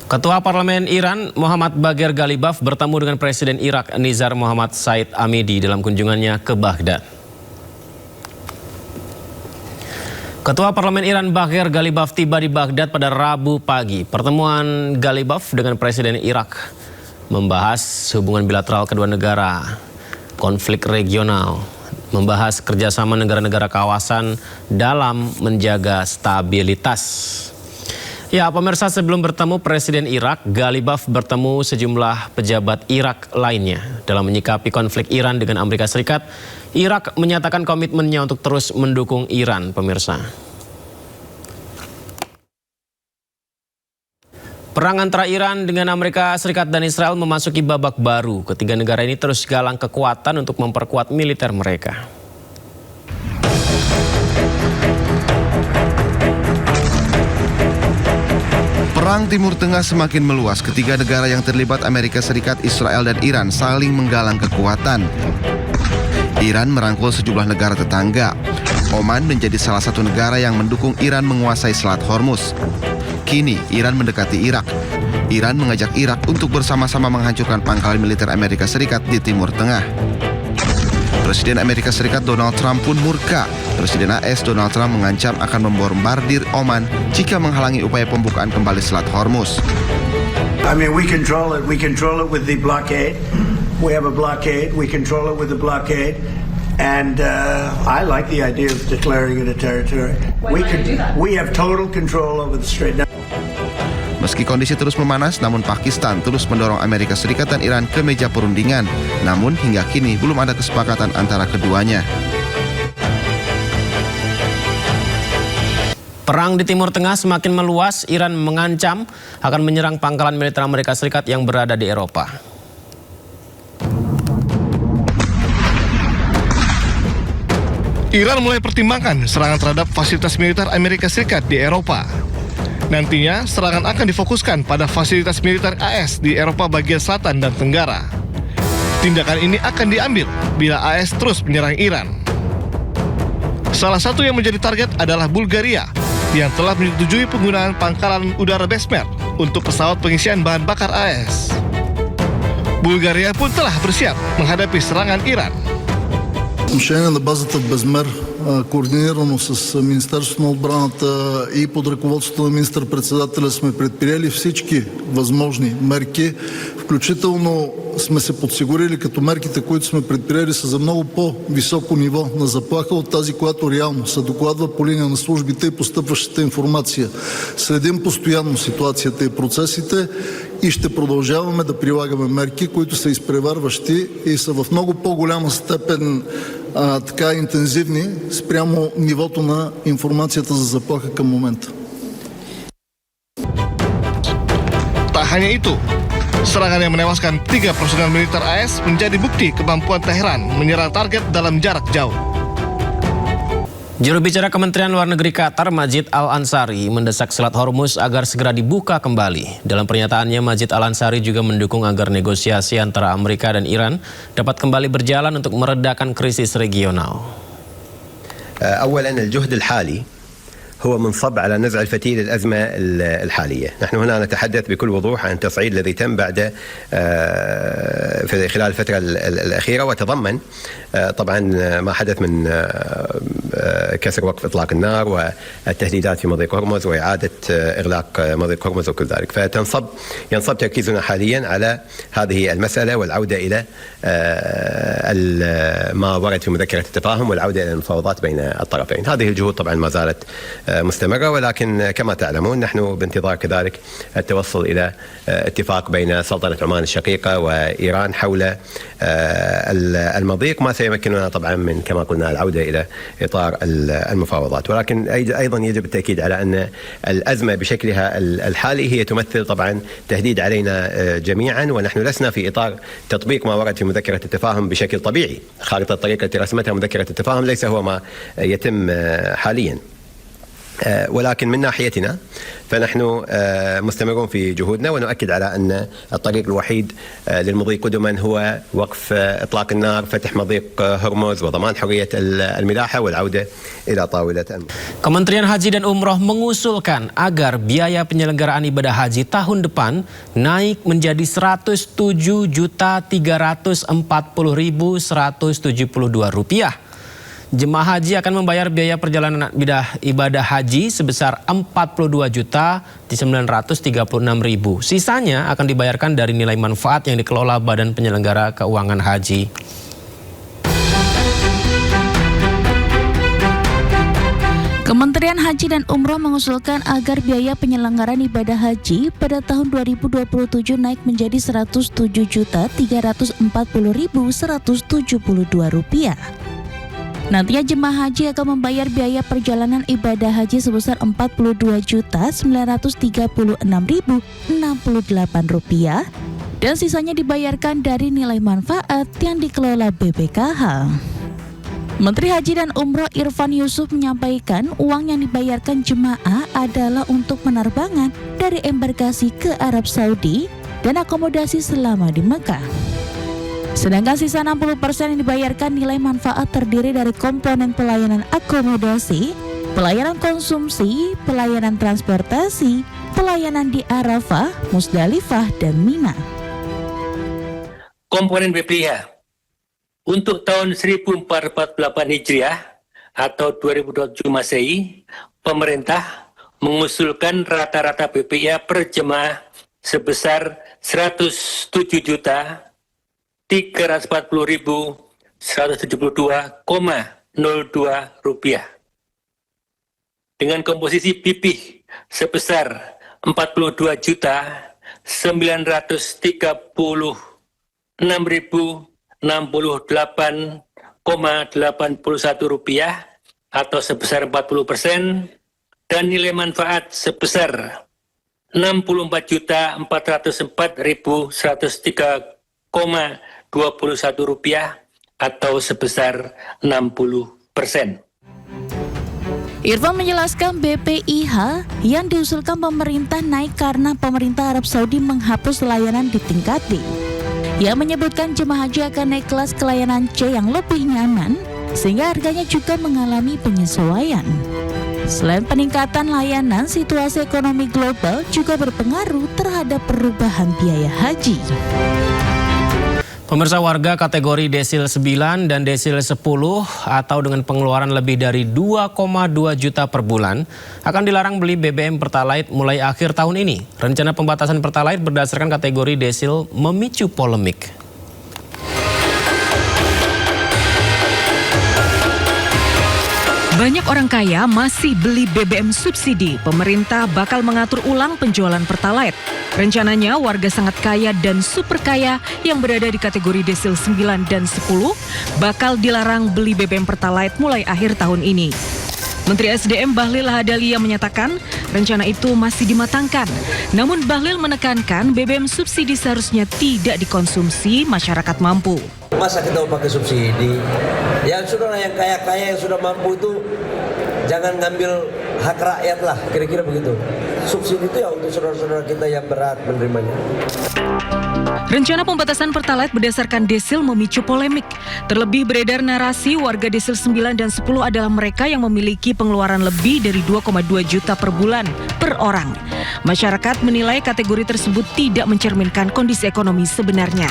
Ketua Parlemen Iran Muhammad Bagher Ghalibaf bertemu dengan Presiden Irak Nizar Mohammad Said Amidi dalam kunjungannya ke Baghdad. Ketua Parlemen Iran Bagher Ghalibaf tiba di Baghdad pada Rabu pagi. Pertemuan Ghalibaf dengan Presiden Irak membahas hubungan bilateral kedua negara, konflik regional, membahas kerjasama negara-negara kawasan dalam menjaga stabilitas. Ya, pemirsa, sebelum bertemu Presiden Irak, Ghalibaf bertemu sejumlah pejabat Irak lainnya. Dalam menyikapi konflik Iran dengan Amerika Serikat, Irak menyatakan komitmennya untuk terus mendukung Iran, pemirsa. Perang antara Iran dengan Amerika Serikat dan Israel memasuki babak baru. Ketiga negara ini terus galang kekuatan untuk memperkuat militer mereka. Perang Timur Tengah semakin meluas. Ketiga negara yang terlibat, Amerika Serikat, Israel, dan Iran, saling menggalang kekuatan. Iran merangkul sejumlah negara tetangga. Oman menjadi salah satu negara yang mendukung Iran menguasai Selat Hormuz. Kini, Iran mendekati Irak. Iran mengajak Irak untuk bersama-sama menghancurkan pangkalan militer Amerika Serikat di Timur Tengah. Presiden Amerika Serikat Donald Trump pun murka. Presiden AS Donald Trump mengancam akan membombardir Oman jika menghalangi upaya pembukaan kembali Selat Hormuz. I mean, we control it. We control it with the blockade. We have a blockade. We control it with the blockade. And I like the idea of declaring it a territory. We have total control over the Strait. Meski kondisi terus memanas, namun Pakistan terus mendorong Amerika Serikat dan Iran ke meja perundingan. Namun hingga kini belum ada kesepakatan antara keduanya. Perang di Timur Tengah semakin meluas. Iran mengancam akan menyerang pangkalan militer Amerika Serikat yang berada di Eropa. Iran mulai pertimbangkan serangan terhadap fasilitas militer Amerika Serikat di Eropa. Nantinya, serangan akan difokuskan pada fasilitas militer AS di Eropa bagian selatan dan tenggara. Tindakan ini akan diambil bila AS terus menyerang Iran. Salah satu yang menjadi target adalah Bulgaria, yang telah menyetujui penggunaan pangkalan udara Besmer untuk pesawat pengisian bahan bakar AS. Bulgaria pun telah bersiap menghadapi serangan Iran. Отношение на базата в Безмер, координирано с Министерството на отбраната и под ръководството на министър-председателя сме предприели всички възможни мерки, включително сме се подсигурили като мерките, които сме предприели, са за много по-високо ниво на заплаха от тази, която реално се докладва по линия на службите и постъпващата информация. Следим постоянно ситуацията и процесите и ще продължаваме да прилагаме мерки, които са изпреварващи и са в много по-голяма степен така интензивни спрямо нивото на информацията за заплаха към момента. Tak hanya itu, serangan yang menewaskan 3 personel militer AS menjadi bukti kemampuan Teheran menyerang target dalam jarak jauh. Juru bicara Kementerian Luar Negeri Qatar, Majid Al-Ansari, mendesak Selat Hormuz agar segera dibuka kembali. Dalam pernyataannya, Majid Al-Ansari juga mendukung agar negosiasi antara Amerika dan Iran dapat kembali berjalan untuk meredakan krisis regional. أولا الجهد الحالي هو منصب على نزع الفتيل الأزمة الحالية. نحن هنا نتحدث بكل وضوح عن التصعيد الذي تم بعد في خلال الفترة الأخيرة، وتضمن طبعا ما حدث من كسر وقف إطلاق النار والتهديدات في مضيق هرمز وإعادة إغلاق مضيق هرمز وكل ذلك. ينصب تركيزنا حاليا على هذه المسألة والعودة إلى ما ورد في مذكرة التفاهم والعودة إلى المفاوضات بين الطرفين. هذه الجهود طبعا ما زالت مستمرة، ولكن كما تعلمون نحن بانتظار كذلك التوصل إلى اتفاق بين سلطنة عمان الشقيقة وإيران حول المضيق، ما سيمكننا طبعا من كما قلنا العودة إلى إطار المفاوضات. ولكن أيضا يجب التأكيد على أن الأزمة بشكلها الحالي هي تمثل طبعا تهديد علينا جميعا، ونحن لسنا في إطار تطبيق ما ورد في مذكرة التفاهم بشكل طبيعي. خارطة الطريق التي رسمتها مذكرة التفاهم ليس هو ما يتم حاليا. ولكن من ناحيتنا فنحن مستمرون في جهودنا ونؤكد على أن الطريق الوحيد للمضي قدما هو وقف إطلاق النار، فتح مضيق هرمز وضمان حرية الملاحة والعودة إلى طاولة Kementerian Haji dan Umroh mengusulkan agar biaya penyelenggaraan ibadah haji tahun depan naik menjadi Rp107.340.172. Jemaah haji akan membayar biaya perjalanan ibadah haji sebesar Rp42.936.000. Sisanya akan dibayarkan dari nilai manfaat yang dikelola Badan Penyelenggara Keuangan Haji. Kementerian Haji dan Umroh mengusulkan agar biaya penyelenggaraan ibadah haji pada tahun 2027 naik menjadi Rp107.340.172. Nantinya jemaah haji akan membayar biaya perjalanan ibadah haji sebesar Rp42.936.068 dan sisanya dibayarkan dari nilai manfaat yang dikelola BPKH. Menteri Haji dan Umroh Irfan Yusuf menyampaikan uang yang dibayarkan jemaah adalah untuk penerbangan dari embarkasi ke Arab Saudi dan akomodasi selama di Mekah. Sedangkan sisa 60% yang dibayarkan nilai manfaat terdiri dari komponen pelayanan akomodasi, pelayanan konsumsi, pelayanan transportasi, pelayanan di Arafah, Musdalifah, dan Mina. Komponen BPIH untuk tahun 1448 Hijriah atau 2027 Masehi, pemerintah mengusulkan rata-rata BPIH per jemaah sebesar Rp107.340.172,02 dengan komposisi BPIH sebesar Rp42.936.068,81 atau sebesar 40% dan nilai manfaat sebesar Rp64.404.103,21 atau sebesar 60%. Irfan menjelaskan BPIH yang diusulkan pemerintah naik karena pemerintah Arab Saudi menghapus layanan di tingkat D. Ia menyebutkan jemaah haji akan naik kelas kelayanan C yang lebih nyaman sehingga harganya juga mengalami penyesuaian. Selain peningkatan layanan, situasi ekonomi global juga berpengaruh terhadap perubahan biaya haji. Pemirsa, warga kategori desil 9 dan desil 10 atau dengan pengeluaran lebih dari 2,2 juta per bulan akan dilarang beli BBM Pertalite mulai akhir tahun ini. Rencana pembatasan Pertalite berdasarkan kategori desil memicu polemik. Banyak orang kaya masih beli BBM subsidi. Pemerintah bakal mengatur ulang penjualan Pertalite. Rencananya warga sangat kaya dan super kaya yang berada di kategori desil 9 dan 10 bakal dilarang beli BBM Pertalite mulai akhir tahun ini. Menteri SDM Bahlil Lahadalia menyatakan rencana itu masih dimatangkan. Namun Bahlil menekankan BBM subsidi seharusnya tidak dikonsumsi masyarakat mampu. Masa kita mau pakai subsidi? Yang sudah yang kaya-kaya yang sudah mampu itu jangan ngambil hak rakyat lah, kira-kira begitu. Subsidi itu ya untuk saudara-saudara kita yang berat menerimanya. Rencana pembatasan Pertalite berdasarkan desil memicu polemik. Terlebih beredar narasi warga desil 9 dan 10 adalah mereka yang memiliki pengeluaran lebih dari 2,2 juta per bulan per orang. Masyarakat menilai kategori tersebut tidak mencerminkan kondisi ekonomi sebenarnya.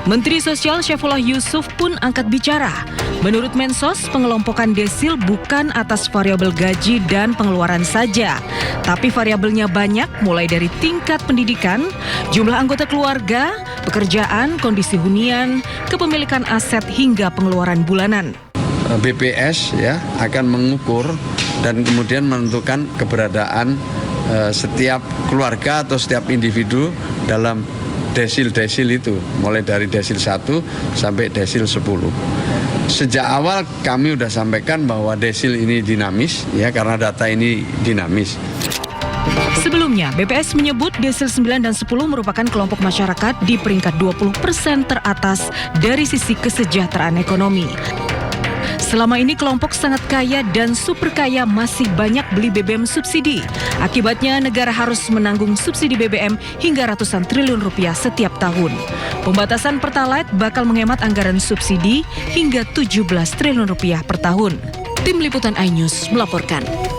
Menteri Sosial Syaifullah Yusuf pun angkat bicara. Menurut Mensos, pengelompokan desil bukan atas variabel gaji dan pengeluaran saja, tapi variabelnya banyak mulai dari tingkat pendidikan, jumlah anggota keluarga, pekerjaan, kondisi hunian, kepemilikan aset hingga pengeluaran bulanan. BPS ya akan mengukur dan kemudian menentukan keberadaan setiap keluarga atau setiap individu dalam desil-desil itu, mulai dari desil 1 sampai desil 10. Sejak awal kami sudah sampaikan bahwa desil ini dinamis, ya, karena data ini dinamis. Sebelumnya, BPS menyebut desil 9 dan 10 merupakan kelompok masyarakat di peringkat 20% teratas dari sisi kesejahteraan ekonomi. Selama ini kelompok sangat kaya dan super kaya masih banyak beli BBM subsidi. Akibatnya negara harus menanggung subsidi BBM hingga ratusan triliun rupiah setiap tahun. Pembatasan Pertalite bakal menghemat anggaran subsidi hingga 17 triliun rupiah per tahun. Tim Liputan iNews melaporkan.